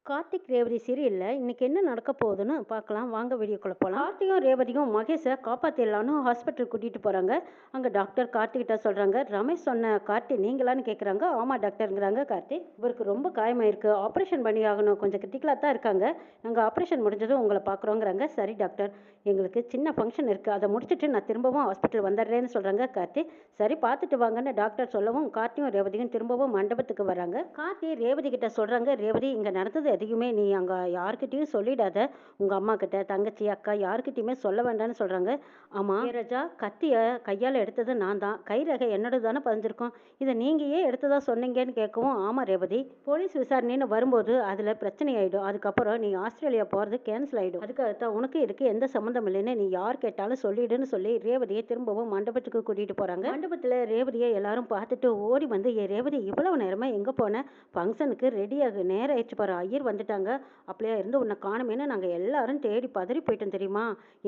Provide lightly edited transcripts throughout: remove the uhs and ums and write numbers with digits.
கார்த்திக் ரேவதி சீரியல்ல இன்னைக்கு என்ன நடக்க போகுதுன்னு பார்க்கலாம் வாங்க வீடியோக்குள்ள போகலாம். கார்த்தியும் ரேவதியும் மகேஷை காப்பாத்திடலான்னு ஹாஸ்பிட்டல் கூட்டிட்டு போறாங்க. அங்க டாக்டர் கார்த்திகிட்ட சொல்றாங்க, ரமேஷ் சொன்ன கார்த்தி நீங்களான்னு கேட்குறாங்க. ஆமா டாக்டருங்கிறாங்க கார்த்தி. இவருக்கு ரொம்ப காயமாயிருக்கு, ஆப்ரேஷன் பண்ணி ஆகணும், கொஞ்சம் கிரிட்டிக்கலாக தான் இருக்காங்க, நாங்கள் ஆப்ரேஷன் முடிஞ்சதும் உங்களை பார்க்குறோங்கிறாங்க. சரி டாக்டர், எங்களுக்கு சின்ன ஃபங்க்ஷன் இருக்குது, அதை முடிச்சுட்டு நான் திரும்பவும் ஹாஸ்பிட்டல் வந்துடுறேன்னு சொல்கிறாங்க கார்த்தி. சரி பார்த்துட்டு வாங்கன்னு டாக்டர் சொல்லவும் கார்த்தியும் ரேவதியும் திரும்பவும் மண்டபத்துக்கு வராங்க. கார்த்தி ரேவதி கிட்ட சொல்கிறாங்க, ரேவதி இங்கே நடந்தது எதையுமே நீ அங்கே யார்கிட்டயும் சொல்லிடாத, உங்கள் அம்மா கிட்ட தங்கச்சி அக்கா யார்கிட்டயுமே சொல்ல வேண்டாம்னு சொல்கிறாங்க. ஆமாம் ராஜா, கத்தியை கையால் எடுத்தது நான் தான், கை ரகை என்னோட தானே பதிஞ்சிருக்கோம், இதை நீங்கள் ஏன் எடுத்ததா சொன்னீங்கன்னு கேட்கவும், ஆமாம் ரேவதி, போலீஸ் விசாரணைன்னு வரும்போது அதில் பிரச்சனை ஆகிடும், அதுக்கப்புறம் நீ ஆஸ்திரேலியா போகிறது கேன்சல் ஆகிடும், அதுக்காகத்தான் உனக்கு இதுக்கு எந்த சம்மந்தம் இல்லைன்னு நீ யார் கேட்டாலும் சொல்லிடுன்னு சொல்லி ரேவதியை திரும்பவும் மண்டபத்துக்கு கூட்டிகிட்டு போகிறாங்க. மண்டபத்தில் ரேவதியை எல்லாரும் பார்த்துட்டு ஓடி வந்து, ஏ ரேவதி இவ்வளவு நேரமா எங்கே போன, ஃபங்க்ஷனுக்கு ரெடியாகு, நேரம் ஆயிடுச்சு பாரு, ஐயர் வந்துட்டாங்க, அப்படியே இருந்து உன்னை காணுமேன்னு நாங்கள் எல்லாரும் தேடி பதறி போயிட்டோம் தெரியுமா,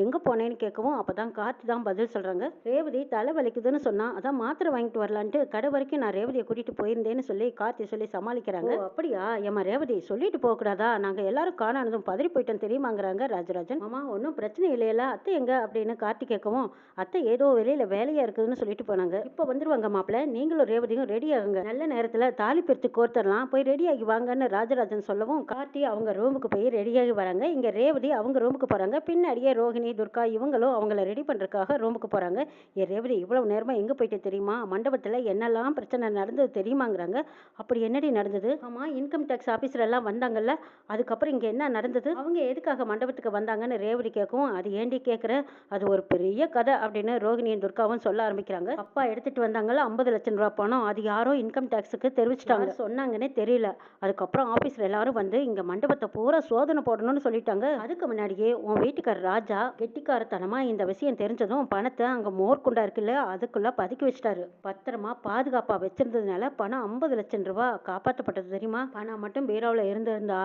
எங்கே போனேன்னு கேட்கவும் அப்பதான் கார்த்தி தான் பதில் சொல்கிறாங்க. ரேவதி தலை வலிக்குதுன்னு சொன்னா, அதான் மாத்திரை வாங்கிட்டு வரலான்ட்டு கடை வரைக்கும் நான் ரேவதியை கூட்டிட்டு போயிருந்தேன்னு சொல்லி கார்த்தி சொல்லி சமாளிக்கிறாங்க. அப்படியா ஏமா ரேவதி, சொல்லிட்டு போகக்கூடாதா, நாங்கள் எல்லாரும் காணானதும் பதறி போயிட்டோம் தெரியுமாங்கிறாங்க ராஜராஜன். ஆமா ஒன்றும் பிரச்சனை இல்லையில, அத்தை எங்க அப்படின்னு கார்த்தி கேட்கவும், அத்தை ஏதோ வெளியில வேலையா இருக்குதுன்னு சொல்லிட்டு போனாங்க, இப்போ வந்துருவாங்க மாப்பிள்ள, நீங்களும் ரேவதியும் ரெடி ஆகுங்க, நல்ல நேரத்தில் தாலி பிரித்து கோர்த்தரலாம், போய் ரெடியாகி வாங்கன்னு ராஜராஜன் சொல்லவும் கார்த்தி அவங்க ரூமுக்கு போய் ரெடியாகி வராங்க. இங்க ரேவதி அவங்க ரூமுக்கு போறாங்க. பின்னாடியே ரோஹிணி துர்கா இவங்களும் அவங்கள ரெடி பண்றதுக்காக ரூமுக்கு போறாங்க. ஏ ரேவதி இவ்வளவு நேரமா எங்க போயிட்டு தெரியுமா, மண்டபத்துல என்னெல்லாம் பிரச்சனை நடந்தது தெரியுமாங்கிறாங்க. அப்படி என்னடி நடந்தது, ஆமா இன்கம் டேக்ஸ் ஆபீசர் எல்லாம் வந்தாங்கல்ல, அதுக்கப்புறம் இங்க என்ன நடந்தது, அவங்க எதுக்காக மண்டபத்துக்கு வந்தாங்கன்னு ரேவதி கேட்கவும், அது ஏண்டி கேட்குற, அது ஒரு பெரிய கதை அப்படின்னு ரோஹிணியும் துர்காவும் சொல்ல ஆரம்பிக்கிறாங்க. அப்பா எடுத்துட்டு வந்தாங்கல்ல 50 லட்சம் ரூபாய் பணம், அது யாரோ இன்கம் டேக்ஸுக்கு தெரிவிச்சிட்டாங்க, சொன்னாங்கன்னே தெரியல, அதுக்கப்புறம் ஆபீஸ்ல எல்லாரும் வந்து இங்க மண்டபத்தை பூரா சோதனை போடணும்னு சொல்லிட்டாங்க. அதுக்கு முன்னாடியே உன் வீட்டுக்கார ராஜா கெட்டிக்காரத்தனமா இந்த விஷயம் தெரிஞ்சதும் பணத்தை அங்க மோர்க்குண்டா இருக்குல்ல அதுக்குள்ள பதுக்கி வச்சிட்டாரு, பத்திரமா பாதுகாப்பா வச்சிருந்ததுனால பணம் 50 லட்சம் ரூபாய் காப்பாற்றப்பட்டது தெரியுமா, பணம் மட்டும் பீரோவில் இருந்திருந்தா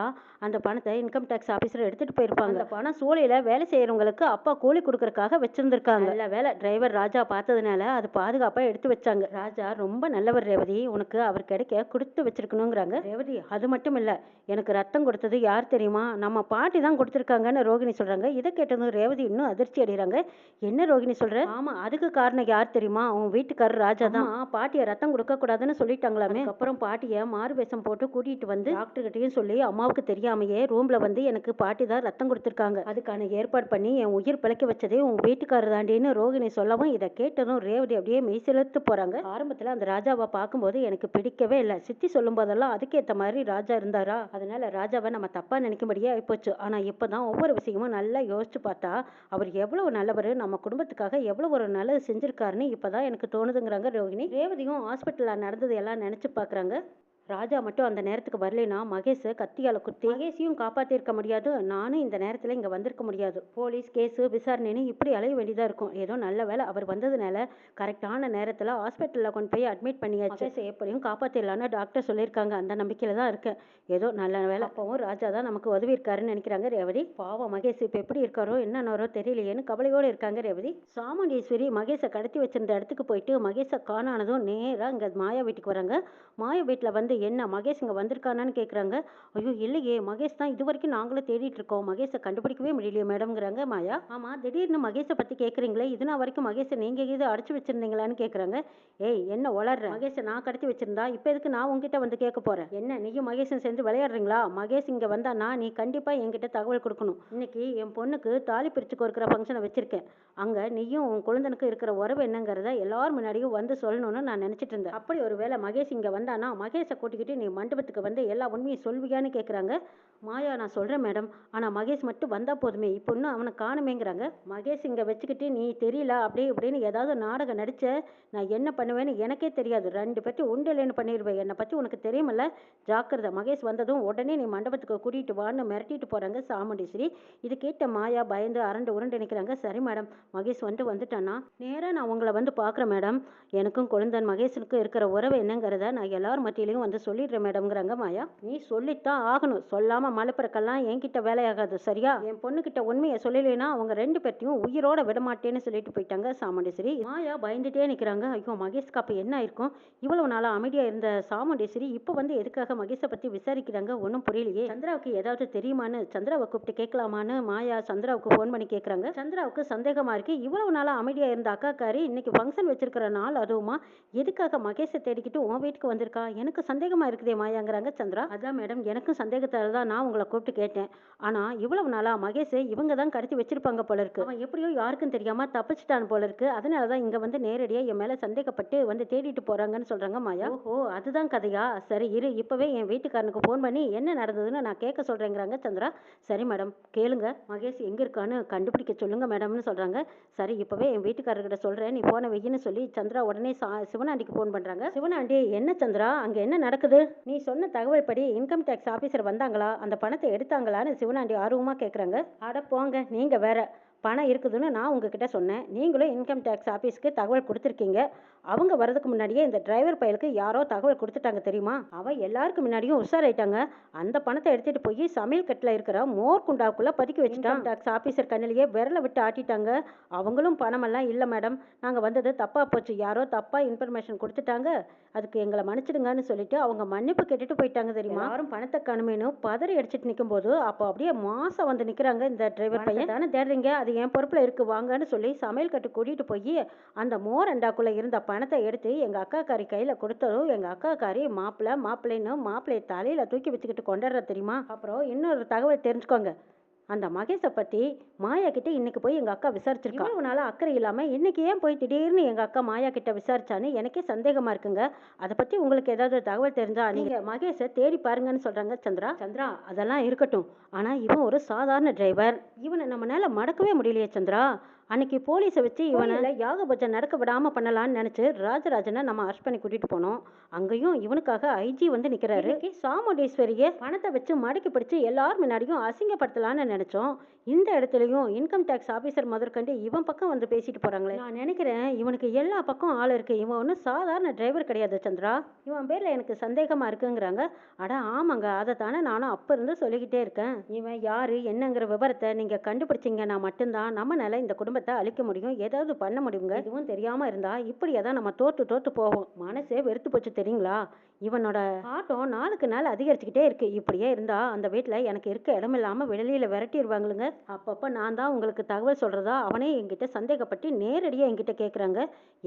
அந்த பணத்தை இன்கம் டேக்ஸ் ஆபீசர் எடுத்துட்டு போயிருப்பாங்க, அந்த பணம் சூளையில வேலை செய்யறவங்களுக்கு அப்பா கூலி கொடுக்கறதுக்காக வச்சிருந்திருக்காங்க, நல்ல வேலை டிரைவர் ராஜா பார்த்ததுனால அது பாதுகாப்பா எடுத்து வச்சாங்க, ராஜா ரொம்ப நல்லவர் ரேவதி, உனக்கு அவர் கிடைக்க கொடுத்து வச்சிருக்கணுங்கிறாங்க. ரேவதி அது மட்டும் இல்ல, எனக்கு ரத்தம் கொடுத்தது யார் தெரியுமா, நம்ம பாட்டி தான் கொடுத்துருக்காங்கன்னு ரோகிணி சொல்றாங்க. இதை கேட்டதும் ரேவதி இன்னும் அதிர்ச்சி அடைகிறாங்க. என்ன ரோகிணி சொல்ற, ஆமா அதுக்கு காரணம் யார் தெரியுமா, உன் வீட்டுக்காரர் ராஜா தான், பாட்டியை ரத்தம் கொடுக்க கூடாதுன்னு சொல்லிட்டாங்களாமே, அப்புறம் பாட்டியை மாறு வேஷம் போட்டு கூட்டிட்டு வந்து டாக்டர் கிட்டையும் சொல்லி அம்மாவுக்கு தெரியாமையே ரூம்ல வந்து எனக்கு பாட்டி தான் ரத்தம் கொடுத்துருக்காங்க, அதுக்கான ஏற்பாடு பண்ணி என் உயிர் பிழைக்க வச்சதே உன் வீட்டுக்காரர் தாண்டின்னு ரோகிணி சொல்லவும், இதை கேட்டதும் ரேவதி அப்படியே மெய் செலுத்து போறாங்க. ஆரம்பத்துல அந்த ராஜாவை பார்க்கும்போது எனக்கு பிடிக்கவே இல்லை, சித்தி சொல்லும் போதெல்லாம் அதுக்கேற்ற மாதிரி ராஜா இருந்தாரா, அதனால ராஜாவை நம்ம தப்பா நினைக்கும்படியே ஆயிப்போச்சு, ஆனா இப்பதான் ஒவ்வொரு விஷயமும் நல்லா யோசிச்சு பார்த்தா அவர் எவ்வளவு நல்லவர், நம்ம குடும்பத்துக்காக எவ்வளவு ஒரு நல்லது செஞ்சிருக்காருன்னு இப்பதான் எனக்கு தோணுதுங்கிறாங்க ரோகிணி. ரேவதியும் ஹாஸ்பிட்டல்ல நடந்தது எல்லாம் நினைச்சு பாக்குறாங்க. ராஜா மட்டும் அந்த நேரத்துக்கு வரலைன்னா மகேஷை கத்தியால குத்தி மகேஷையும் காப்பாத்திருக்க முடியாது, நானும் இந்த நேரத்துல இங்க வந்திருக்க முடியாது, போலீஸ் கேஸ் விசாரணைன்னு இப்படி அலைய வேண்டியதா இருக்கும், ஏதோ நல்ல வேலை அவர் வந்ததுனால கரெக்டான நேரத்துல ஹாஸ்பிட்டல்ல கொண்டு போய் அட்மிட் பண்ணியாச்சு, மகேஷை எப்படியும் காப்பாத்திடலான்னு டாக்டர் சொல்லியிருக்காங்க, அந்த நம்பிக்கையில தான் இருக்கேன், ஏதோ நல்ல வேலை அப்பவும் ராஜா தான் நமக்கு உதவி இருக்காருன்னு நினைக்கிறாங்க ரேவதி. பாவம் மகேஷ் இப்ப எப்படி இருக்காரோ என்னன்னாரோ தெரியலையேன்னு கவலையோடு இருக்காங்க ரேவதி. சாமுண்டீஸ்வரி மகேஷை கடத்தி வச்சிருந்த இடத்துக்கு போயிட்டு மகேஷை காணானதும் நேரா இங்க மாயா வீட்டுக்கு வராங்க. மாயா வீட்டுல வந்து என்ன மகேஷ் இங்க வந்திருக்கானான்னு கேக்குறாங்க. ஐயோ இல்லையே, மகேஷ் தான் இது வரைக்கும் நாங்களும் தேடிட்டு இருக்கோம், மகேஷை கண்டுபிடிக்கவே முடியலையே மேடம்ங்கிறாங்க மாயா. ஆமா திடீர்னு மகேஷை பத்தி கேக்குறீங்களே, இதுனா வரைக்கும் மகேஷை நீங்க இது அடைச்சு வச்சிருந்தீங்களான்னு கேக்குறாங்க. ஏய் என்ன வளர்ற, மகேஷை நான் கடத்தி வச்சிருந்தா இப்ப எதுக்கு நான் உங்ககிட்ட வந்து கேட்க போறேன், என்ன நீயும் மகேஷன் சேர்ந்து விளையாடுறீங்களா, மகேஷ் இங்க வந்தானா நீ கண்டிப்பா என்கிட்ட தகவல் கொடுக்கணும், இன்னைக்கு என் பொண்ணுக்கு தாலி பிரிச்சு கோர்க்கிற ஃபங்க்ஷனை வச்சிருக்கேன், அங்க நீயும் உன் குழந்தைனுக்கு இருக்கிற உறவு என்னங்கிறத எல்லாரும் முன்னாடியும் வந்து சொல்லணும்னு நான் நினைச்சிட்டு இருந்தேன், அப்படி ஒரு வேளை மகேஷ் இங்க வந்தானா மகேஷை கூட்டிக்கிட்டு நீ மண்டபத்துக்கு வந்து எல்லா உண்மையும் சொல்வியான்னு கேட்குறாங்க. மாயா நான் சொல்கிறேன் மேடம், ஆனால் மகேஷ் மட்டும் வந்தால் போதுமே, இப்போ இன்னும் அவனை காணுமேங்கிறாங்க. மகேஷ் இங்கே வச்சுக்கிட்டு நீ தெரியல அப்படி இப்படின்னு ஏதாவது நாடகம் நடித்த நான் என்ன பண்ணுவேன்னு எனக்கே தெரியாது, 2 பேர்ட்டி உண்டு இல்லைன்னு பண்ணிடுவேன், என்னை பற்றி உனக்கு தெரியுமில்ல, ஜாக்கிரதை, மகேஷ் வந்ததும் உடனே நீ மண்டபத்துக்கு கூட்டிகிட்டு வான்னு மிரட்டிட்டு போகிறாங்க சாமுண்டீஸ்வரி. இது கேட்ட மாயா பயந்து அரண்டு உருண்டு நிற்கிறாங்க. சரி மேடம், மகேஷ் வந்துட்டானா நேராக நான் உங்களை வந்து பார்க்குறேன் மேடம், எனக்கும் குழந்தன் மகேஷனுக்கும் இருக்கிற உறவு என்னங்கிறத நான் எல்லார் மத்தியிலையும் வந்து நான் சொல்லிடுறேன் மேடம்ங்கிறாங்க மாயா. நீ சொல்லித்தான் ஆகணும், சொல்லாம மலுப்புறக்கெல்லாம் என்கிட்ட வேலையாகாது சரியா? என் பொண்ணுகிட்ட உண்மையை சொல்லலைன்னா அவங்க 2 பேர்த்தையும் உயிரோட விட மாட்டேன்னு சொல்லிட்டு போயிட்டாங்க சாமுண்டேஸ்வரி. மாயா பயந்துட்டே நிக்கிறாங்க. ஐயோ மகேஷ்க்கு அப்ப என்ன ஆயிருக்கும்? இவ்வளவு நாளா அமைதியா இருந்த சாமுண்டேஸ்வரி இப்ப வந்து எதுக்காக மகேஷை பத்தி விசாரிக்கிறாங்க? ஒன்றும் புரியலையே. சந்திராவுக்கு ஏதாவது தெரியுமான்னு சந்திராவை கூப்பிட்டு கேட்கலாமான்னு மாயா சந்திராவுக்கு ஃபோன் பண்ணி கேட்குறாங்க. சந்திராவுக்கு சந்தேகமா இருக்கு. இவ்வளவு நாளா அமைதியா இருந்த அக்காக்காரி இன்னைக்கு ஃபங்க்ஷன் வச்சிருக்கிற நாள் அதுவுமா எதுக்காக மகேஷை தேடிக்கிட்டு உன் வீட்டுக்கு வந்திருக்கா? எனக்கு சந்தேகமா இருக்குதே மாயாங்கிறாங்க சந்திரா. அதான் மேடம் எனக்கும் சந்தேகத்தால தான் நான் உங்களை கூப்பிட்டு கேட்டேன். ஆனா இவ்வளவு நாளா மகேஷை இவங்க தான் கடத்தி வச்சிருப்பாங்க போல இருக்கு. அவன் எப்படியோ யாருக்கும் தெரியாம தப்பிச்சிட்டான் போல இருக்கு. அதனாலதான் இங்க வந்து நேரடியா என் மேல சந்தேகப்பட்டு வந்து தேடிட்டு போறாங்கன்னு சொல்றாங்க மாயா. ஓஹோ அதுதான் கதையா? சரி இரு, இப்பவே என் வீட்டுக்காரனுக்கு ஃபோன் பண்ணி என்ன நடந்ததுன்னு நான் கேட்க சொல்றேங்கிறாங்க சந்திரா. சரி மேடம் கேளுங்க, மகேஷ் எங்க இருக்கான்னு கண்டுபிடிக்க சொல்லுங்க மேடம்னு சொல்றாங்க. சரி இப்பவே என் வீட்டுக்காரர்கிட்ட சொல்றேன், நீ போன வெயின்னு சொல்லி சந்திரா உடனே சிவனாண்டிக்கு ஃபோன் பண்றாங்க. சிவனாண்டி என்ன சந்திரா அங்க என்ன நடக்குது? நீ சொன்ன தகவல் படி இன்கம் டேக்ஸ் ஆபீசர் வந்தாங்களா, அந்த பணத்தை எடுத்தாங்களான்னு சிவனாண்டி ஆர்வமா கேக்குறாங்க. அட போங்க நீங்க வேற, பணம் இருக்குதுன்னு நான் உங்ககிட்ட சொன்னேன், நீங்களும் இன்கம் டேக்ஸ் ஆஃபீஸ்க்கு தகவல் கொடுத்துருக்கீங்க. அவங்க வர்றதுக்கு முன்னாடியே இந்த டிரைவர் பயலுக்கு யாரோ தகவல் கொடுத்துட்டாங்க தெரியுமா? அவ எல்லாருக்கும் முன்னாடியும் உஷாராயிட்டாங்க. அந்த பணத்தை எடுத்துட்டு போய் சமையல் கட்டில் இருக்கிற மோர் குண்டாக்குள்ள பதுக்கி வச்சுட்டான். டாக்ஸ் ஆஃபீஸர் கண்ணிலேயே விரலை விட்டு ஆட்டிட்டாங்க. அவங்களும் பணமெல்லாம் இல்லை மேடம், நாங்கள் வந்தது தப்பா போச்சு, யாரோ தப்பா இன்ஃபர்மேஷன் கொடுத்துட்டாங்க, அதுக்கு எங்களை மன்னிச்சிடுங்கன்னு சொல்லிட்டு அவங்க மன்னிப்பு கேட்டுட்டு போயிட்டாங்க தெரியுமா? யாரும் பணத்தை காணுமேனு பதறி அடிச்சிட்டு நிற்கும் போது அப்போ அப்படியே மாசம் வந்து நிற்கிறாங்க இந்த டிரைவர் பையன். தானே தேடுறீங்க, அது என் பொறுப்பில் இருக்கு வாங்கன்னு சொல்லி சமையல் கட்டு கூட்டிகிட்டு போய் அந்த மோர் அண்டாக்குள்ளே இருந்த பணத்தை எடுத்து எங்கள் அக்காக்காரி கையில் கொடுத்ததும் எங்கள் அக்காக்காரி மாப்பிள்ளைன்னு மாப்பிள்ளையை தலையில் தூக்கி வச்சுக்கிட்டு கொண்டாடுற தெரியுமா? அப்புறம் இன்னொரு தகவல் தெரிஞ்சுக்கோங்க, அந்த மகேஷை பற்றி மாயா கிட்ட இன்னைக்கு போய் எங்கள் அக்கா விசாரிச்சிருக்கா. இவ்வளவு நாளாக அக்கறை இல்லாமல் இன்னைக்கு ஏன் போய் திடீர்னு எங்கள் அக்கா மாயா கிட்ட விசாரிச்சான்னு எனக்கே சந்தேகமாக இருக்குங்க. அதை பற்றி உங்களுக்கு ஏதாவது தகவல் தெரிஞ்சா நீங்கள் மகேஷை தேடி பாருங்கன்னு சொல்கிறாங்க சந்திரா. சந்திரா அதெல்லாம் இருக்கட்டும், ஆனால் இவன் ஒரு சாதாரண டிரைவர், இவனை நம்மளால மடக்கவே முடியலையே சந்திரா. அன்னைக்கு போலீஸை வச்சு இவனை யாக பஜ்ஜம் நடக்க விடாமல் பண்ணலான்னு நினச்சி ராஜராஜனை நம்ம அரெஸ்ட் பண்ணி கூட்டிகிட்டு போனோம். அங்கேயும் இவனுக்காக ஐஜி வந்து நிற்கிறாரு. சாமுண்டேஸ்வரியை பணத்தை வச்சு மடக்கி பிடிச்சி எல்லாரும் முன்னாடியும் அசிங்கப்படுத்தலான்னு நினச்சோம். இந்த இடத்துலையும் இன்கம் டேக்ஸ் ஆஃபீஸர் முதற்கண்டு இவன் பக்கம் வந்து பேசிட்டு போகிறாங்களே. நான் நினைக்கிறேன் இவனுக்கு எல்லா பக்கம் ஆள் இருக்கு, இவன் ஒன்றும் சாதாரண டிரைவர் கிடையாது சந்திரா. இவன் பேரில் எனக்கு சந்தேகமாக இருக்குங்கிறாங்க. அட ஆமாங்க, அதை தானே நானும் அப்போ இருந்து சொல்லிக்கிட்டே இருக்கேன். இவன் யாரு என்னங்கிற விவரத்தை நீங்கள் கண்டுபிடிச்சிங்கன்னா மட்டும்தான் நம்மளால இந்த குடும்பத்தை அழிக்க முடியும், ஏதாவது பண்ண முடியுங்க. இதுவும் தெரியாம இருந்தா இப்படியே தான் நம்ம தோத்து போவோம். மனசே வெறுத்து போச்சு தெரியுங்களா? இவனோட ஆட்டம் நாளுக்கு நாள் அதிகரிச்சுக்கிட்டே இருக்கு. இப்படியே இருந்தா அந்த வீட்டுல எனக்கு இருக்க இடம் இல்லாம வெளியில விரட்டிடுவாங்களுங்க. அப்பப்ப நான் தான் உங்களுக்கு தகவல் சொல்றதா அவனே என்கிட்ட சந்தேகப்பட்டு நேரடியா என்கிட்ட கேக்குறாங்க.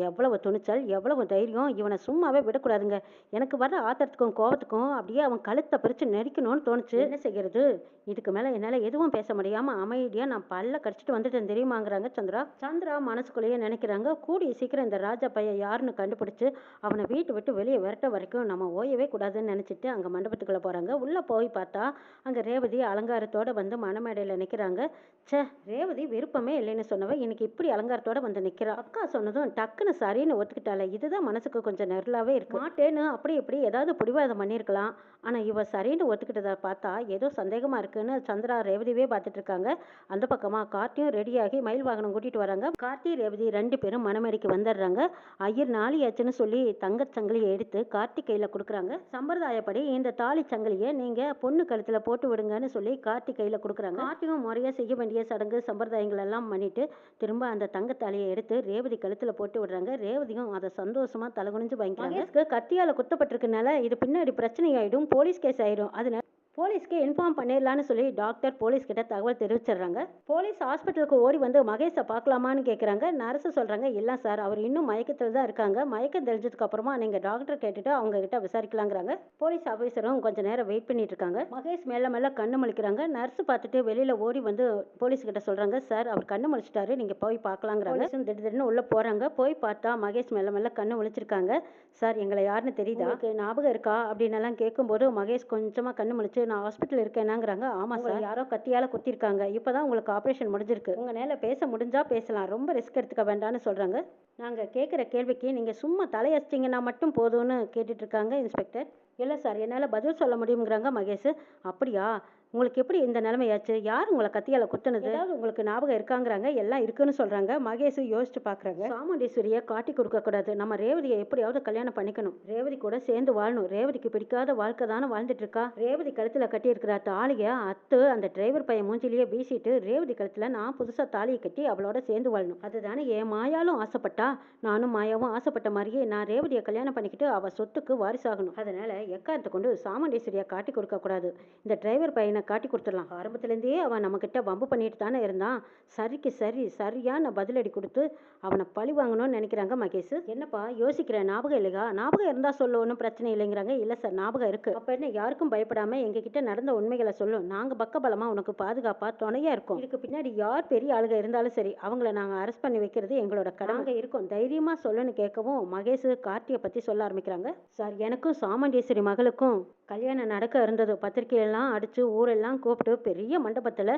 எவ்வளவு துணிச்சல், எவ்வளவு தைரியம், இவனை சும்மாவே விடக்கூடாதுங்க. எனக்கு வர்ற ஆத்திரத்துக்கும் கோபத்துக்கும் அப்படியே அவன் கழுத்தை பிரிச்சு நெரிக்கணும்னு தோணுச்சு. என்ன செய்யறது, இதுக்கு மேல என்னால எதுவும் பேச முடியாம அமைதியா நான் பல்ல கடிச்சிட்டு வந்துட்டேன் தெரியுமாங்கிறாங்க சந்திரா மனசுக்குள்ளேயே நினைக்கிறாங்க, கூடிய சீக்கிரம் இந்த ராஜா பையன் யாருன்னு கண்டுபிடிச்சு அவனை வீட்டு விட்டு வெளியே விரட்ட வரைக்கும் நம்ம ஓயவே கூடாதுன்னு நினைச்சிட்டு அங்க மண்டபத்துக்குள்ள போறாங்க. உள்ள போய் பார்த்தா அங்க ரேவதி அலங்காரத்தோட வந்து மணமேடையில நிக்கிறாங்க. சே, ரேவதி விருப்பமே இல்லைன்னு சொன்னவ இன்னைக்கு இப்படி அலங்காரத்தோட வந்து நிக்கிறா. அக்கா சொன்னதும் டக்குன்னு சரின்னு ஒத்துக்கிட்டால. இதுதான் மனசுக்கு கொஞ்சம் நெருளாவே இருக்கு. மாட்டேன்னு அப்படி இப்படி ஏதாவது பிடிவாதம் பண்ணியிருக்கலாம். ஆனா இவ சரின்னு ஒத்துக்கிட்டதை பார்த்தா ஏதோ சந்தேகமா இருக்குன்னு சந்திரா ரேவதியே பார்த்துட்டு இருக்காங்க. அந்த பக்கமா கார்த்தியும் ரெடியாகி மயில் வாகனம் கூட்டிட்டு வராங்க. கார்த்தி ரேவதி 2 பேரும் மணமேடைக்கு வந்துடுறாங்க. ஐயர் நாளியாச்சுன்னு சொல்லி தங்கச் சங்கிலியை எடுத்து கார்த்தி கையில கொடுக்குறாங்க. சம்பிரதாயப்படி இந்த தாலி சங்கிலியை நீங்க பொண்ணு கழுத்துல போட்டு விடுங்கன்னு சொல்லி கார்த்தி கையில கொடுக்குறாங்க. கார்த்தியும் முறையா செய்ய வேண்டிய சடங்கு சம்பிரதாயங்கள் எல்லாம் பண்ணிட்டு திரும்ப அந்த தங்கத்தாலியை எடுத்து ரேவதி கழுத்துல போட்டு விடுறாங்க. ரேவதியும் அதை சந்தோஷமா தலைகுனிஞ்சு வாங்கிக்கிறாங்க. கத்தியால குத்தப்பட்டிருக்கனால இது பின்னாடி பிரச்சனை ஆயிடும், போலீஸ் கேஸ் ஆயிடும். அதனால போலீஸ்க்கு இன்ஃபார்ம் பண்ணிடலான்னு சொல்லி டாக்டர் போலீஸ் கிட்ட தகவல் தெரிவிச்சிடுறாங்க. போலீஸ் ஹாஸ்பிட்டலுக்கு ஓடி வந்து மகேஷை பார்க்கலாமான்னு கேட்குறாங்க. நர்ஸு சொல்கிறாங்க, இல்லை சார் அவர் இன்னும் மயக்கத்தில் தான் இருக்காங்க, மயக்கம் தெளிஞ்சதுக்கு அப்புறமா நீங்கள் டாக்டர் கேட்டுட்டு அவங்க கிட்ட விசாரிக்கலாங்கிறாங்க. போலீஸ் ஆஃபீஸரும் கொஞ்சம் நேரம் வெயிட் பண்ணிட்டு இருக்காங்க. மகேஷ் மெல்ல கண்ணு முழிக்கிறாங்க. நர்ஸு பார்த்துட்டு வெளியில் ஓடி வந்து போலீஸ் கிட்ட சொல்கிறாங்க, சார் அவர் கண்ணு முழிச்சிட்டாரு, நீங்கள் போய் பார்க்கலாங்கிறாங்க. திடீர்னு உள்ளே போகிறாங்க. போய் பார்த்தா மகேஷ் மெல்ல கண்ணு முழிச்சிருக்காங்க. சார் எங்களை யாருன்னு தெரியுதா, ஞாபகம் இருக்கா அப்படின்னு எல்லாம் கேட்கும்போது மகேஷ் கொஞ்சமாக கண்ணு முழிச்சு நான் ஹாஸ்பிட்டல் இருக்கேனாங்கிறாங்க. ஆமா சார், யாரோ கத்தியால குத்திருக்காங்க, இப்பதான் உங்களுக்கு ஆபரேஷன் முடிஞ்சிருக்கு, உங்க நேர பேச முடிஞ்சா பேசலாம், ரொம்ப ரிஸ்க் எடுத்துக்க வேண்டாம்னு சொல்றாங்க. நாங்க கேட்குற கேள்விக்கு நீங்க சும்மா தலையசிச்சிங்கன்னா மட்டும் போதும்னு கேட்டுட்டு இருக்காங்க இன்ஸ்பெக்டர். இல்லை சார், என்னால் பதில் சொல்ல முடியுங்கிறாங்க மகேஷ். அப்படியா? உங்களுக்கு எப்படி இந்த நிலைமையாச்சு? யார் உங்களை கத்தியால குத்துனது? ஏதாவது உங்களுக்கு ஞாபகம் இருக்காங்கிறாங்க. எல்லாம் இருக்குன்னு சொல்றாங்க. மகேஷ் யோசிச்சு பார்க்குறாங்க. சாமுண்டீஸ்வரியை காட்டி கொடுக்கக்கூடாது. நம்ம ரேவதியை எப்படியாவது கல்யாணம் பண்ணிக்கணும். ரேவதி கூட சேர்ந்து வாழணும். ரேவதிக்கு பிடிக்காத வாழ்க்கை தானே வாழ்ந்துட்டு இருக்கா. ரேவதி கழுத்தில் கட்டியிருக்கிற தாலியை அந்த டிரைவர் பையன் மூஞ்சிலேயே வீசிட்டு ரேவதி கழுத்தில் நான் புதுசாக தாலியை கட்டி அவளோட சேர்ந்து வாழணும். அதுதானே என் மாயாலும் ஆசைப்பட்டா. நானும் மாயாவும் ஆசைப்பட்ட மாதிரியே நான் ரேவதியை கல்யாணம் பண்ணிக்கிட்டு அவள் சொத்துக்கு வாரிசாகணும். அதனால எக்காரத்தை கொண்டு சாமுண்டீஸ்வரியை காட்டி கொடுக்கக்கூடாது. இந்த டிரைவர் பையனை காட்டி கொடுத்துடலாம். ஆரம்பத்துலேருந்தே அவன் நம்மக்கிட்ட வம்பு பண்ணிட்டு தானே இருந்தான். சரிக்கு சரியான பதிலடி கொடுத்து அவனை பழி வாங்கணும்னு நினைக்கிறாங்க மகேஷ். என்னப்பா யோசிக்கிறேன், ஞாபகம் இல்லையா? ஞாபகம் இருந்தால் சொல்ல ஒன்றும் பிரச்சனை இல்லைங்கிறாங்க. இல்லை சார், ஞாபகம் இருக்கு. அப்போ என்ன, யாருக்கும் பயப்படாம எங்ககிட்ட நடந்த உண்மைகளை சொல்லும். நாங்கள் பக்கபலமா உனக்கு பாதுகாப்பா துணையா இருக்கோம். இதுக்கு பின்னாடி யார் பெரிய ஆளுக இருந்தாலும் சரி, அவங்கள நாங்கள் அரெஸ்ட் பண்ணி வைக்கிறது எங்களோட கடமை இருக்கும். தைரியமா சொல்லுன்னு கேட்கவும் மகேஷ் கார்த்தியை பற்றி சொல்ல ஆரம்பிக்கிறாங்க. சார், எனக்கும் சாமுண்டீஸ்வரி மகளுக்கும் கல்யாணம் நடக்க இருந்தது. பத்திரிக்கையெல்லாம் அடிச்சு ஊரெல்லாம் கூப்பிட்டு பெரிய மண்டபத்தில்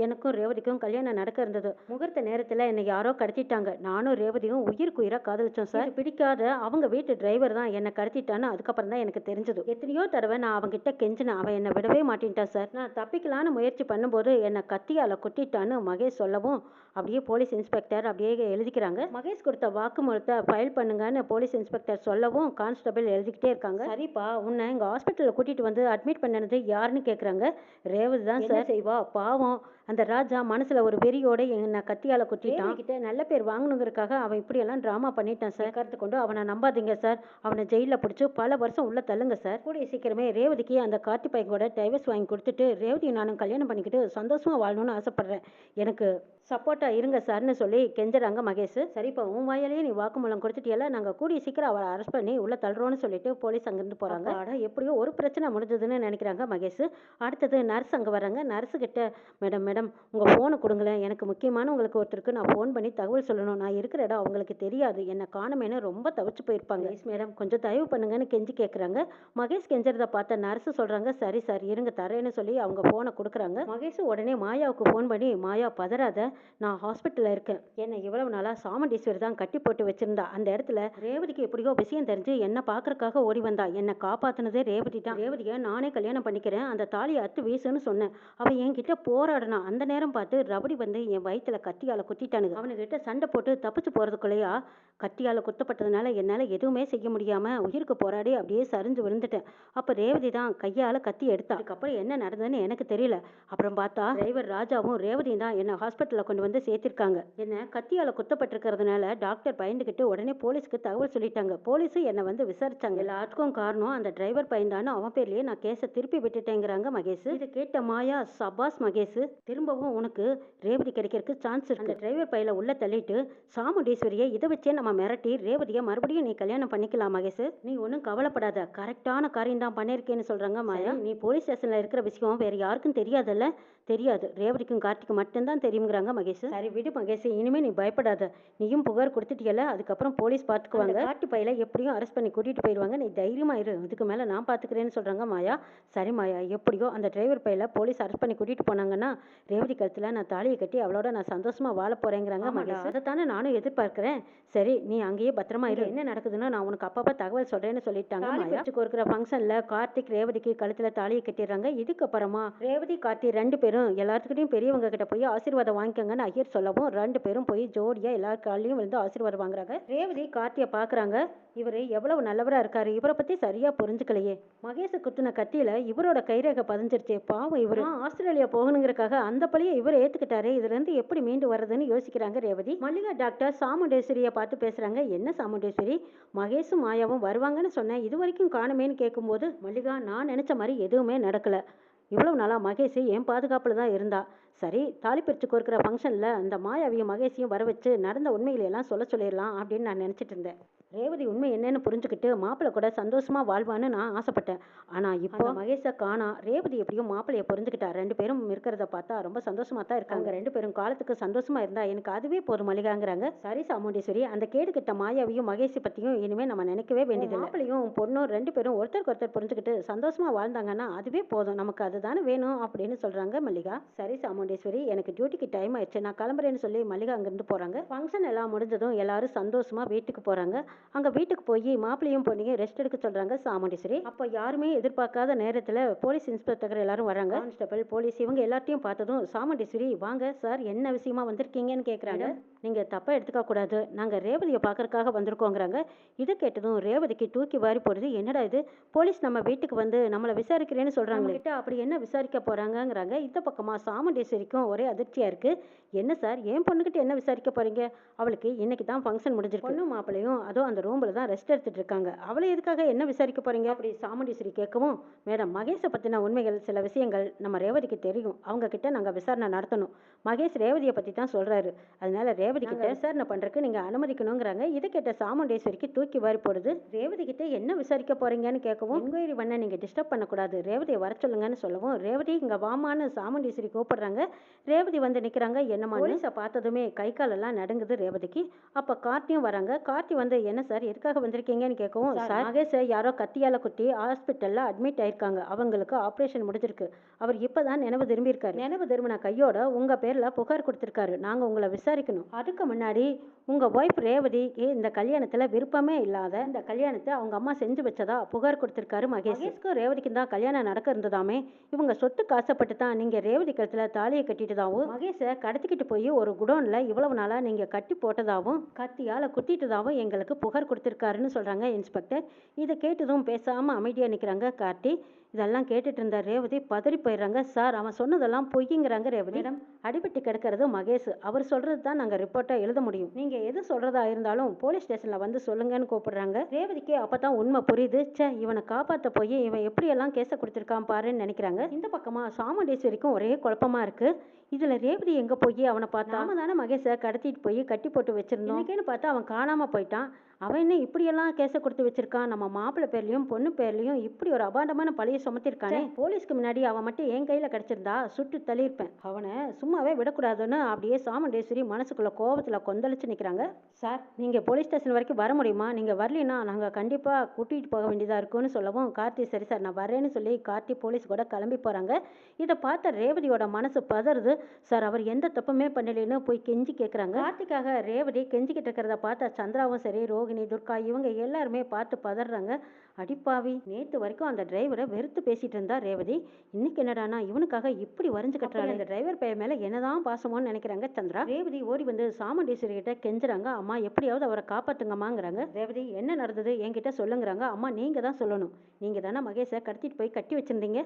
எனக்கும் ரேவதிக்கும் கல்யாணம் நடக்க இருந்தது. முகூர்த்த நேரத்தில் என்னை யாரோ கடத்திட்டாங்க. நானும் ரேவதியும் உயிருக்கு உயிராக காதலிச்சோம் சார். பிடிக்காத அவங்க வீட்டு டிரைவர் தான் என்னை கடத்திட்டான்னு அதுக்கப்புறம் தான் எனக்கு தெரிஞ்சது. எத்தனையோ தடவை நான் அவங்ககிட்ட கெஞ்சினேன். அவன் என்னை விடவே மாட்டேன்ட்டான் சார். நான் தப்பிக்கலான்னு முயற்சி பண்ணும்போது என்னை கத்தியால் குத்திட்டான்னு மகேஷ் சொல்லவும் அப்படியே போலீஸ் இன்ஸ்பெக்டர் அப்படியே எழுதிக்கிறாங்க. மகேஷ் கொடுத்த வாக்குமூலத்தை ஃபைல் பண்ணுங்கன்னு போலீஸ் இன்ஸ்பெக்டர் சொல்லவும் கான்ஸ்டபிள் எழுதிக்கிட்டே இருக்காங்க. சரிப்பா, உன்னை எங்கள் ஹாஸ்பிட்டலில் கூட்டிகிட்டு வந்து அட்மிட் பண்ணது யாருன்னு கேட்குறாங்க. ரேவதி தான் சார் செய்வா. பாவம், அந்த ராஜா மனசுல ஒரு வெறியோட என்னை கத்தியால குத்திட்டான். கிட்ட நல்ல பேர் வாங்கணுங்கிறதுக்காக அவன் இப்படியெல்லாம் ட்ராமா பண்ணிட்டான் சார். கருத்து கொண்டு அவனை நம்பாதீங்க சார். அவனை ஜெயிலில் பிடிச்சி பல வருஷம் உள்ள தள்ளுங்க சார். கூடிய சீக்கிரமே ரேவதிக்கு அந்த கார்த்தி பையன் கூட டைவர்ஸ் வாங்கி கொடுத்துட்டு ரேவதியும் நானும் கல்யாணம் பண்ணிக்கிட்டு சந்தோஷமா வாழணும்னு ஆசைப்படுறேன். எனக்கு சப்போர்ட்டா இருங்க சார்னு சொல்லி கெஞ்சுறாங்க மகேஷ். சரிப்பா, உன் வாயாலேயே நீ வாக்குமூலம் கொடுத்துட்டியல, நாங்கள் கூடிய சீக்கிரம் அவரை அரெஸ்ட் பண்ணி உள்ள தள்ளுறோன்னு சொல்லிட்டு போலீஸ் அங்கிருந்து போறாங்க. எப்படியோ ஒரு பிரச்சனை முடிஞ்சதுன்னு நினைக்கிறாங்க மகேஷ். அடுத்தது நர்ஸ் அங்கே வராங்க. நர்ஸு கிட்ட, மேடம் உங்கள் ஃபோனை கொடுங்களேன், எனக்கு முக்கியமான உங்களுக்கு ஒருத்தருக்கு நான் ஃபோன் பண்ணி தகவல் சொல்லணும். நான் இருக்கிற இடம் அவங்களுக்கு தெரியாது, என்னை காணுமேனு ரொம்ப தவிச்சு போயிருப்பாங்க. எஸ் மேடம், கொஞ்சம் தயவு பண்ணுங்கன்னு கெஞ்சி கேட்குறாங்க. மகேஷ் கெஞ்சறதை பார்த்த நர்ஸு சொல்கிறாங்க, சரி சார் இருங்க தரேன்னு சொல்லி அவங்க ஃபோனை கொடுக்குறாங்க. மகேஷ் உடனே மாயாவுக்கு ஃபோன் பண்ணி, மாயா பதறாத, நான் ஹாஸ்பிட்டலில் இருக்கேன். என்னை இவ்வளவு நாளாக சாமுண்டீஸ்வரி தான் கட்டி போட்டு வச்சிருந்தா. அந்த இடத்துல ரேவதிக்கு எப்படியோ விஷயம் தெரிஞ்சு என்னை பார்க்கறக்காக ஓடி வந்தா. என்னை காப்பாற்றினதே ரேவதி தான். ரேவதியை நானே கல்யாணம் பண்ணிக்கிறேன், அந்த தாலியை அத்து வீசுன்னு சொன்னேன். அவன் என்கிட்ட போராடினா. அந்த நேரம் பார்த்து ரவுடி வந்து என் வயிற்றுல கத்தியால் குத்திட்டானுங்க. அவனுக்கிட்ட சண்டை போட்டு தப்பிச்சு போகிறதுக்குள்ளேயா கத்தியால் குத்தப்பட்டதுனால என்னால் எதுவுமே செய்ய முடியாமல் உயிருக்கு போராடி அப்படியே சரிஞ்சு விழுந்துட்டேன். அப்போ ரேவதி தான் கையால் கத்தி எடுத்தா. அதுக்கப்புறம் என்ன நடந்ததுன்னு எனக்கு தெரியல. அப்புறம் பார்த்தா டிரைவர் ராஜாவும் ரேவதியும் தான் என்னை ஹாஸ்பிட்டலில் கொண்டு வந்து சேர்த்திருக்காங்க. என்னை கத்தியால் குத்தப்பட்டிருக்கிறதுனால டாக்டர் பயந்துக்கிட்டு உடனே போலீஸ்க்கு தகவல் சொல்லிட்டாங்க. போலீஸு என்னை வந்து விசாரிச்சாங்க. எல்லாத்துக்கும் காரணம் அந்த டிரைவர் பையன்தான்னு அவன் பேர்லேயே நான் கேஸை திருப்பி விட்டுட்டேங்கிறாங்க மகேஷ். இது கேட்ட மாயா, சபாஸ் மகேஷ், திரும்பவும் உனக்கு ரேவதி கிடைக்கிறதுக்கு சான்ஸ் இருக்கு. அந்த டிரைவர் பையில உள்ள தள்ளிட்டு சாமுண்டீஸ்வரியை இதை வச்சே நம்ம மிரட்டி ரேவதியை மறுபடியும் நீ கல்யாணம் பண்ணிக்கலாம் மகேஷ். நீ ஒன்றும் கவலைப்படாத, கரெக்டான காரியம் தான் பண்ணியிருக்கேன்னு சொல்றாங்க மாயா. நீ போலீஸ் ஸ்டேஷன்ல இருக்கிற விஷயம் வேற யாருக்கும் தெரியாதுல்ல? தெரியாது, ரேவதிக்கும் கார்த்திக்கு மட்டும்தான் தெரியுங்கிறாங்க மகேஷ். சரி விடு மகேஷ், இனிமே நீ பயப்படாத. நீயும் புகார் கொடுத்துட்டியல, அதுக்கப்புறம் போலீஸ் பார்த்துக்குவாங்க. கார்த்தி பையில எப்படியும் அரெஸ்ட் பண்ணி கூட்டிட்டு போயிடுவாங்க. நீ தைரியமா இரு, இதுக்கு மேல நான் பாத்துக்கிறேன்னு சொல்றாங்க மாயா. சரி மாயா, எப்படியோ அந்த டிரைவர் பையில போலீஸ் அரெஸ்ட் பண்ணி கூட்டிட்டு போனாங்கன்னா ரேவதி கழுத்துல நான் தாலியை கட்டி அவளோட நான் சந்தோஷமா வாழ போறேங்கிறாங்க மகேஷ். அதைத்தானே நானும் எதிர்பார்க்கிறேன். சரி நீ அங்கேயே பத்திரமா இரு, என்ன நடக்குதுன்னு நான் உனக்கு அப்பப்ப தகவல் சொல்றேன்னு சொல்லிட்டாங்க. இருக்கிற ஃபங்க்ஷன்ல கார்த்திக் ரேவதிக்கு கழுத்துல தாலியை கட்டிடுறாங்க. இதுக்கப்புறமா ரேவதி கார்த்தி ரெண்டு பேரும் எல்லாத்துக்கிட்டையும் பெரியவங்க கிட்ட போய் ஆசீர்வாதம் வாங்கிக்கோங்கன்னு ஐயர் சொல்லவும் ரெண்டு பேரும் போய் ஜோடியா எல்லார் காலையும் விழுந்து ஆசீர்வாதம் வாங்குறாங்க. ரேவதி கார்த்தியை பாக்குறாங்க. இவரு எவ்வளவு நல்லவரா இருக்காரு, இவரை பத்தி சரியா புரிஞ்சுக்கலையே. மகேஷ குத்துன கத்தியில இவரோட கைரேகை பதிஞ்சிருச்சே, பாவம் இவரு ஆஸ்திரேலியா போகணுங்கிறக்காக அந்த பழியை இவர் ஏத்துக்கிட்டாரு. இதுல இருந்து எப்படி மீண்டு வர்றதுன்னு யோசிக்கிறாங்க ரேவதி. மல்லிகா டாக்டர் சாமுண்டேஸ்வரியை பார்த்து பேசுறாங்க. என்ன சாமுண்டேஸ்வரி, மகேஷும் மாயாவும் வருவாங்கன்னு சொன்னேன், இது வரைக்கும் காணுமேன்னு கேட்கும்போது, மல்லிகா நான் நினைச்ச மாதிரி எதுவுமே நடக்கல. இவ்வளவு நாளா மகேஷ் என் பாதுகாப்புல தான் இருந்தா. சரி, தாலிப்பிரிச்சு கோர்க்கிற ஃபங்க்ஷன்ல அந்த மாயாவியும் மகேஷையும் வர வச்சு நடந்த உண்மைகளையெல்லாம் சொல்லிடலாம் அப்படின்னு நான் நினைச்சிட்டு இருந்தேன். ரேவதி உண்மை என்னன்னு புரிஞ்சுக்கிட்டு மாப்பிள்ளை கூட சந்தோஷமா வாழ்வான்னு நான் ஆசைப்பட்டேன். ஆனா இப்போ மகேஷை காணா. ரேவதி எப்படியும் மாப்பிள்ளைய புரிஞ்சுக்கிட்டா. ரெண்டு பேரும் இருக்கிறத பார்த்தா ரொம்ப சந்தோஷமா தான் இருக்காங்க. ரெண்டு பேரும் காலத்துக்கு சந்தோஷமா இருந்தா எனக்கு அதுவே போதும் மல்லிகாங்கிறாங்க. சரி சாமுண்டீஸ்வரி, அந்த கேடு கிட்ட மாயாவையும் மகேஷை பத்தியும் இனிமே நம்ம நினைக்கவே வேண்டியது. மாப்பிள்ளையும் பொண்ணும் ரெண்டு பேரும் ஒருத்தருக்கு ஒருத்தர் புரிஞ்சுக்கிட்டு சந்தோஷமா வாழ்ந்தாங்கன்னா அதுவே போதும், நமக்கு அதுதானே வேணும் அப்படின்னு சொல்றாங்க மல்லிகா. சரி சாமுண்டீஸ்வரி, எனக்கு டியூட்டிக்கு டைம் ஆயிடுச்சு, நான் கிளம்புறேன்னு சொல்லி மல்லிகா அங்கிருந்து போறாங்க. ஃபங்க்ஷன் எல்லாம் முடிஞ்சதும் எல்லாரும் சந்தோஷமா வீட்டுக்கு போறாங்க. அங்கே வீட்டுக்கு போய் மாப்பிள்ளையும் பொண்ணையும் ரெஸ்ட் எடுக்க சொல்கிறாங்க சாமுண்டீஸ்வரி. அப்போ யாருமே எதிர்பார்க்காத நேரத்தில் போலீஸ் இன்ஸ்பெக்டர் எல்லாரும் வராங்க. கான்ஸ்டபிள், போலீஸ் இவங்க எல்லாத்தையும் பார்த்ததும் சாமுண்டீஸ்வரி, வாங்க சார், என்ன விஷயமா வந்திருக்கீங்கன்னு கேட்குறாங்க. நீங்கள் தப்பாக எடுத்துக்க கூடாது, நாங்கள் ரேவதியை பார்க்கறதுக்காக வந்திருக்கோங்கிறாங்க. இதை கேட்டதும் ரேவதிக்கு தூக்கி வாரி போடுது. என்னடா இது, போலீஸ் நம்ம வீட்டுக்கு வந்து நம்மளை விசாரிக்கிறேன்னு சொல்கிறாங்க கிட்ட, அப்படி என்ன விசாரிக்க போகிறாங்கங்கிறாங்க. இந்த பக்கமாக சாமுண்டீஸ்வரிக்கும் ஒரே அதிர்ச்சியாக இருக்குது. என்ன சார், என் பொண்ணுக்கிட்ட என்ன விசாரிக்க போகிறீங்க? அவளுக்கு இன்னைக்கு தான் ஃபங்க்ஷன் முடிஞ்சிருக்கு. பொண்ணு மாப்பிள்ளையும் அதுவும் அந்த ரூமில் தான் ரெஸ்ட் எடுத்துட்டு இருக்காங்க. அவளை எதுக்காக என்ன விசாரிக்க போகிறீங்க அப்படி சாமுண்டீஸ்வரி கேட்கவும், மேடம், மகேஷை பற்றின உண்மைகள் சில விஷயங்கள் நம்ம ரேவதிக்கு தெரியும், அவங்க கிட்ட நாங்கள் விசாரணை நடத்தணும். மகேஷ் ரேவதியை பற்றி தான் சொல்கிறாரு, அதனால ரேவதி கிட்ட விசாரணை பண்ணுறதுக்கு நீங்கள் அனுமதிக்கணுங்கிறாங்க. இதை கேட்ட சாமுண்டீஸ்வரிக்கு தூக்கி வாரி போடுது. ரேவதி கிட்ட என்ன விசாரிக்க போகிறீங்கன்னு கேட்கவும், என்கொயரி பண்ண நீங்கள் டிஸ்டர்ப் பண்ணக்கூடாது, ரேவதியை வர சொல்லுங்கன்னு சொல்லவும், ரேவதி இங்கே வாமான்னு சாமுண்டீஸ்வரி கூப்பிடுறாங்க. ரேவதி வந்து நிற்கிறாங்க. என்னமா, போலீஸை பார்த்ததுமே கை காலெல்லாம் நடுங்குது ரேவதிக்கு. அப்போ கார்த்தியும் வராங்க. கார்த்தி வந்து, என்ன சார், எதுக்காக வந்திருக்கீங்கன்னு கேட்கவும், சார், மகேஷை யாரோ கத்தியால் குத்தி ஹாஸ்பிட்டலில் அட்மிட் ஆயிருக்காங்க, அவங்களுக்கு ஆப்ரேஷன் முடிஞ்சிருக்கு, அவர் இப்போ தான் நினைவு திரும்பியிருக்காரு, நினைவு திரும்பின கையோட உங்கள் பேரில் புகார் கொடுத்துருக்காரு, நாங்கள் உங்களை விசாரிக்கணும். அதுக்கு முன்னாடி உங்கள் ஒய்ஃப் ரேவதிக்கு இந்த கல்யாணத்தில் விருப்பமே இல்லாத இந்த கல்யாணத்தை அவங்க அம்மா செஞ்சு வச்சதா புகார் கொடுத்துருக்காரு மகேஷ். மகேஷ்க்கும் ரேவதிக்கும் தான் கல்யாணம் நடக்க இருந்ததாமே, இவங்க சொத்துக்கு ஆசைப்பட்டு தான் நீங்கள் ரேவதி கழுத்தில் தாலியை கட்டிட்டதாகவும், மகேஷை கடத்திக்கிட்டு போய் ஒரு குடோனில் இவ்வளவு நாளாக நீங்கள் கட்டி போட்டதாகவும் கத்தியால் குத்திட்டதாகவும் எங்களுக்கு புகார் கொடுத்துருக்காருன்னு சொல்கிறாங்க இன்ஸ்பெக்டர். இதை கேட்டதும் பேசாமல் அமைதியாக நிற்கிறாங்க கார்த்தி. இதெல்லாம் கேட்டுட்டு இருந்த ரேவதி பதறி போயிடுறாங்க. சார், அவன் சொன்னதெல்லாம் பொய்ங்கிறாங்க ரேவதி. மேடம், அடிபட்டு கிடக்கிறது மகேஷ், அவர் சொல்கிறது தான் நாங்கள் ரிப்போர்ட்டை எழுத முடியும், நீங்கள் எது சொல்கிறதா இருந்தாலும் போலீஸ் ஸ்டேஷனில் வந்து சொல்லுங்கன்னு கூப்பிடுறாங்க. ரேவதிக்கு அப்போ தான் உண்மை புரியுது. சே, இவனை காப்பாற்ற போய் இவன் எப்படியெல்லாம் கேஸை கொடுத்துருக்கான் பாருன்னு நினைக்கிறாங்க. இந்த பக்கமாக சாமுண்டீஸ்வரிக்கும் ஒரே குழப்பமாக இருக்குது. இதில் ரேவதி எங்கே போய் அவனை பார்த்தா, நாம தானே மகேஷை கடத்திட்டு போய் கட்டி போட்டு வச்சிருந்தோம், இன்னைக்கேன்னு பார்த்தா அவன் காணாமல் போயிட்டான். அவன் என்ன இப்படியெல்லாம் கேஸை கொடுத்து வச்சிருக்கான், நம்ம மாப்பிள்ளை பேர்லையும் பொண்ணு பேர்லையும் இப்படி ஒரு அபாண்டமான பழியை சுமத்திருக்கானே. போலீஸ்க்கு முன்னாடி அவன் மட்டும் என் கையில் கிடச்சிருந்தா சுட்டு தள்ளியிருப்பேன், அவனை சும்மாவே விடக்கூடாதுன்னு அப்படியே சாமுண்டீஸ்வரி மனசுக்குள்ள கோபத்தில் கொந்தளிச்சு நிற்கிறாங்க. சார், நீங்கள் போலீஸ் ஸ்டேஷன் வரைக்கும் வர முடியுமா? நீங்கள் வரலினா நாங்கள் கண்டிப்பாக கூட்டிகிட்டு போக வேண்டியதாக இருக்குன்னு சொல்லவும், கார்த்தி சரி சார் நான் வரேன்னு சொல்லி கார்த்தி போலீஸ் கூட கிளம்பி போகிறாங்க. இதை பார்த்த ரேவதியோட மனசு பதறுது. சார், அவர் எந்த தப்புமே பண்ணலேன்னு போய் கெஞ்சி கேட்குறாங்க. கார்த்திக்காக ரேவதி கெஞ்சிக்கிட்டு இருக்கிறத பார்த்த சந்திராவும் சரி, ரோகிணி, துர்கா இவங்க எல்லாருமே பார்த்து பதறாங்க. அடிப்பாவி, நேற்று வரைக்கும் அந்த டிரைவரை வெறுத்து பேசிட்டு இருந்தா ரேவதி, இன்னைக்கு என்னடானா இவனுக்காக இப்படி வரைஞ்சு கட்டுறாங்க. அந்த டிரைவர் பையன் மேலே என்னதான் பாசமோன்னு நினைக்கிறாங்க சந்திரா. ரேவதி ஓடி வந்து சாமுண்டீஸ்வரி கிட்ட கெஞ்சுறாங்க. அம்மா, எப்படியாவது அவரை காப்பாத்துங்கம்மாங்கிறாங்க. ரேவதி, என்ன நடந்தது என்கிட்ட சொல்லுங்கிறாங்க. அம்மா, நீங்க தான் சொல்லணும், நீங்க தானே மகேஷை கடத்திட்டு போய் கட்டி வச்சிருந்தீங்க,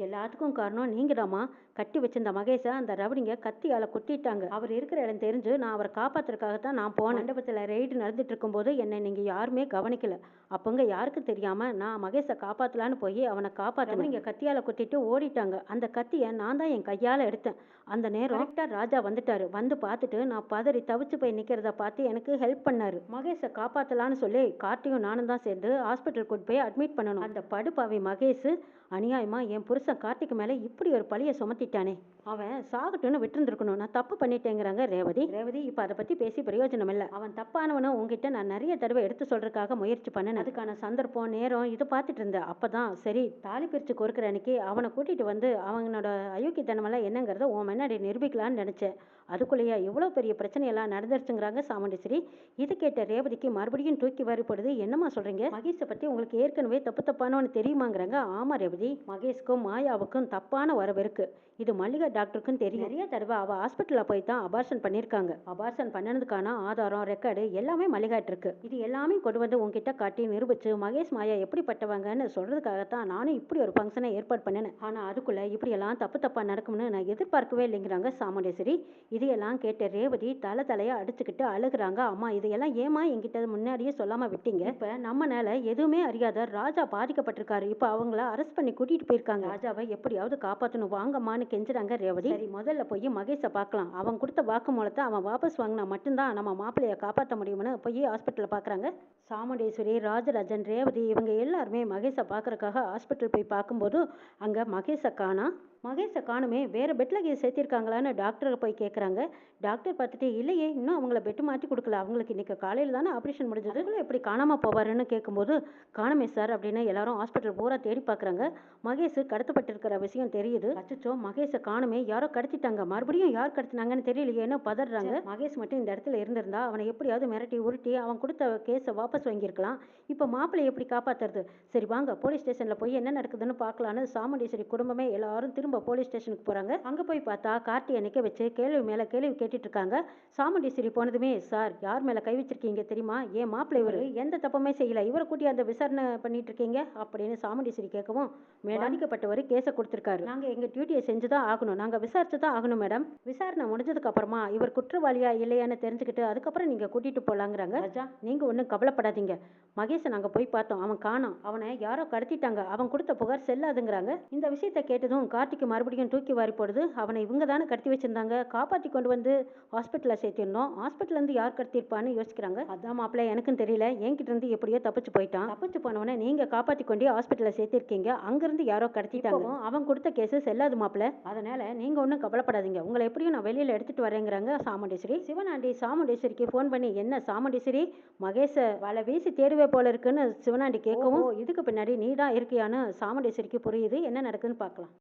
எல்லாத்துக்கும் காரணம் நீங்கதாம்மா. கட்டி வச்சிருந்த மகேஷை அந்த ரவுடிங்க கத்தியால் குத்திட்டாங்க. அவர் இருக்கிற இடம் தெரிஞ்சு நான் அவரை காப்பாத்துறதுக்காகத்தான் நான் போனேன். மண்டபத்தில் ரெய்டு நடந்துட்டு இருக்கும்போது என்னை நீங்கள் யாருமே கவனிக்கல. அப்போங்க யாருக்கும் தெரியாம நான் மகேஷை காப்பாற்றலான்னு போய் அவனை காப்பாற்றினேன். இங்கே கத்தியால் குத்திட்டு ஓடிட்டாங்க. அந்த கத்தியை நான் தான் என் கையால் எடுத்தேன். அந்த நேரம் கரெக்டாக ராஜா வந்துட்டாரு. வந்து பார்த்துட்டு நான் பதறி தவிச்சு போய் நிற்கிறத பார்த்து எனக்கு ஹெல்ப் பண்ணாரு. மகேஷை காப்பாற்றலான்னு சொல்லி கார்த்தியும் நானும் தான் சேர்ந்து ஹாஸ்பிட்டல் கூட்டு போய் அட்மிட் பண்ணணும். அந்த படுபாவி மகேஷ் அநியாயமா என் புருஷன் கார்த்திக் மேலே இப்படி ஒரு பழியை சுமத்திட்டானே, அவன் சாகட்டும்னு விட்டுருந்துருக்கணும், நான் தப்பு பண்ணிட்டேங்கிறாங்க ரேவதி. இப்போ அதை பற்றி பேசி பிரயோஜனம் இல்லை. அவன் தப்பானவனு உங்ககிட்ட நான் நிறைய தடவை எடுத்து சொல்றதுக்காக முயற்சி பண்ணேன். அதுக்கான சந்தர்ப்பம் நேரம் இது பார்த்துட்டு இருந்தேன். அப்பதான் சரி, தாலி பிரித்து கொடுக்குற அன்னைக்கு அவனை கூட்டிட்டு வந்து அவனோட அயோக்கியத்தனமெல்லாம் என்னங்கிறத உன் முன்னாடி நிரூபிக்கலான்னு நினைச்சேன். அதுக்குள்ளேயே இவ்வளோ பெரிய பிரச்சனையெல்லாம் நடந்துருச்சுங்கிறாங்க சாமுண்டீஸ்வரி. இது கேட்ட ரேவதிக்கு மறுபடியும் தூக்கி வாரிப்படுது. என்னம்மா சொல்றீங்க? மகேஷை பற்றி உங்களுக்கு ஏற்கனவே தப்பானவனு தெரியுமாங்கிறாங்க. ஆமா ரேவதி, மகேஷ்க்கும் மாயாவுக்கும் தப்பான வரவு இருக்கு. இது மல்லிகா டாக்டருக்கும் தெரியும். நிறைய தடவை அவள் ஹாஸ்பிட்டலில் போய் தான் அபார்ஷன் பண்ணியிருக்காங்க. அபார்ஷன் பண்ணதுக்கான ஆதாரம், ரெக்கார்டு எல்லாமே மல்லிகாட்டு இருக்கு. இது எல்லாமே கொண்டு வந்து உங்ககிட்ட காட்டி நிரூபிச்சு மகேஷ் மாயா எப்படிப்பட்டவங்கன்னு சொல்றதுக்காகத்தான் நானும் இப்படி ஒரு ஃபங்க்ஷனை ஏற்பாடு பண்ணினேன். ஆனால் அதுக்குள்ள இப்படியெல்லாம் தப்பா நடக்கும்னு நான் எதிர்பார்க்கவே இல்லைங்கிறாங்க சாமுண்டீஸ்வரி. இதையெல்லாம் கேட்ட ரேவதி தலையை அடிச்சுக்கிட்டு அழுகுறாங்க. அம்மா, இதையெல்லாம் ஏமா என்கிட்ட முன்னாடியே சொல்லாம விட்டீங்க? இப்ப நம்மனால எதுவுமே அறியாத ராஜா பாதிக்கப்பட்டிருக்காரு. இப்ப அவங்கள அரெஸ்ட் பண்ணி கூட்டிட்டு போயிருக்காங்க. ராஜாவை எப்படியாவது காப்பாற்றணும், வாங்கம்மான்னு கெஞ்சுறாங்க ரேவதி. சரி, முதல்ல போய் மகேஷை பார்க்கலாம். அவன் கொடுத்த வாக்குமூலத்தை அவன் வாபஸ் வாங்கினா மட்டும்தான் நம்ம மாப்பிள்ளையை காப்பாற்ற முடியும்னு போய் ஹாஸ்பிட்டலில் பார்க்குறாங்க. சாமுண்டீஸ்வரி, ராஜராஜன், ரேவதி இவங்க எல்லாருமே மகேஷை பார்க்கறதுக்காக ஹாஸ்பிட்டல் போய் பார்க்கும்போது அங்கே மகேஷை காணா. மகேஷை காணுமே, வேற பெட்ல சேர்த்திருக்காங்களான்னு டாக்டரை போய் கேட்குறாங்க. டாக்டர் பார்த்துட்டு இல்லையே, இன்னும் அவங்கள பெட் மாற்றி கொடுக்கல, அவங்களுக்கு இன்னைக்கு காலையில் தானே ஆப்ரேஷன் முடிஞ்சது, அதுக்குள்ள எப்படி காணாமல் போவாருன்னு கேட்கும்போது காணுமே சார் அப்படின்னு எல்லாரும் ஹாஸ்பிட்டல் பூரா தேடி பார்க்குறாங்க. மகேஷ் கடத்தப்பட்டிருக்கிற விஷயம் தெரியுது. அச்சச்சோ மகேஷை காணுமே, யாரோ கடத்திட்டாங்க, மறுபடியும் யார் கடத்தினாங்கன்னு தெரியலையேன்னு பதறாங்க. மகேஷ் மட்டும் இந்த இடத்துல இருந்திருந்தா அவனை எப்படியாவது மிரட்டி உருட்டி அவன் கொடுத்த கேஸை வாபஸ் வாங்கியிருக்கலாம். இப்போ மாப்பிள்ளை எப்படி காப்பாத்துறது? சரி வாங்க போலீஸ் ஸ்டேஷன்ல போய் என்ன நடக்குதுன்னு பார்க்கலான்னு சாமுண்டீஸ்வரி குடும்பமே எல்லாரும் திரும்ப போலீஸ் ஸ்டேஷனுக்கு போறாங்க. அங்க போய் பார்த்தா கார்த்தியை நிக்க வச்சு கேள்வி மேல கேள்வி கேட்டுட்டு இருக்காங்க. சாமுண்டீஸ்வரி போனதுமே சார் யார் மேல கை வச்சிருக்கீங்க தெரியுமா? ஏன் மாப்பிள்ளை இவரு எந்த தப்புமே செய்யல, இவரை கூட்டி அந்த விசாரணை பண்ணிட்டு இருக்கீங்க அப்படின்னு சாமுண்டீஸ்வரி கேட்கவும், மேடம் பாதிக்கப்பட்டவர் கேஸை கொடுத்திருக்காரு, நாங்க எங்க டியூட்டியை செஞ்சுதான் ஆகணும், நாங்க விசாரிச்சு தான் ஆகணும் மேடம். விசாரணை முடிஞ்சதுக்கு அப்புறமா இவர் குற்றவாளியா இல்லையான்னு தெரிஞ்சுக்கிட்டு அதுக்கப்புறம் நீங்க கூட்டிட்டு போலாங்கிறாங்க. ராஜா நீங்க ஒன்றும் கவலைப்படாதீங்க, மகேஷை நாங்க போய் பார்த்தோம், அவன் காணோம், அவனை யாரோ கடத்திட்டாங்க, அவன் கொடுத்த புகார் செல்லாதுங்கிறாங்க. இந்த விஷயத்தை கேட்டதும் கார்த்திக்கு மறுபடியும் தூக்கி வாரி போடுது. அவனை இவங்க தானே கடத்தி வச்சிருந்தாங்க, காப்பாற்றி கொண்டு வந்து ஹாஸ்பிட்டலில் சேர்த்திருந்தோம், ஹாஸ்பிட்டல் இருந்து யார் கடத்திருப்பான்னு யோசிக்கிறாங்க. அதான் மாப்பிள்ளை எனக்கும் தெரியல, என்கிட்ட இருந்து எப்படியோ தப்பிச்சு போயிட்டான், தப்பிச்சு போனவனை நீங்க காப்பாற்றி கொண்டு ஹாஸ்பிட்டலில் சேர்த்திருக்கீங்க, அங்கிருந்து யாரோ கடத்திட்டாங்க, அவன் கொடுத்த கேஸ் செல்லாது மாப்பிள்ளை, அதனால நீங்க ஒன்றும் கவலைப்படாதீங்க, உங்களை எப்படியும் நான் வெளியில எடுத்துட்டு வரேங்கிறாங்க சாமுண்டீஸ்வரி. சிவனாண்டி சாமுண்டீஸ்வரிக்கு ஃபோன் பண்ணி என்ன சாமுண்டீஸ்வரி மகேஷை வலை வீசி தேடுவே போல இருக்குன்னு சிவனாண்டி கேட்கவும், இதுக்கு பின்னாடி நீ தான் இருக்கியான்னு சாமுண்டீஸ்வரிக்கு புரியுது. என்ன நடக்குதுன்னு பார்க்கலாம்.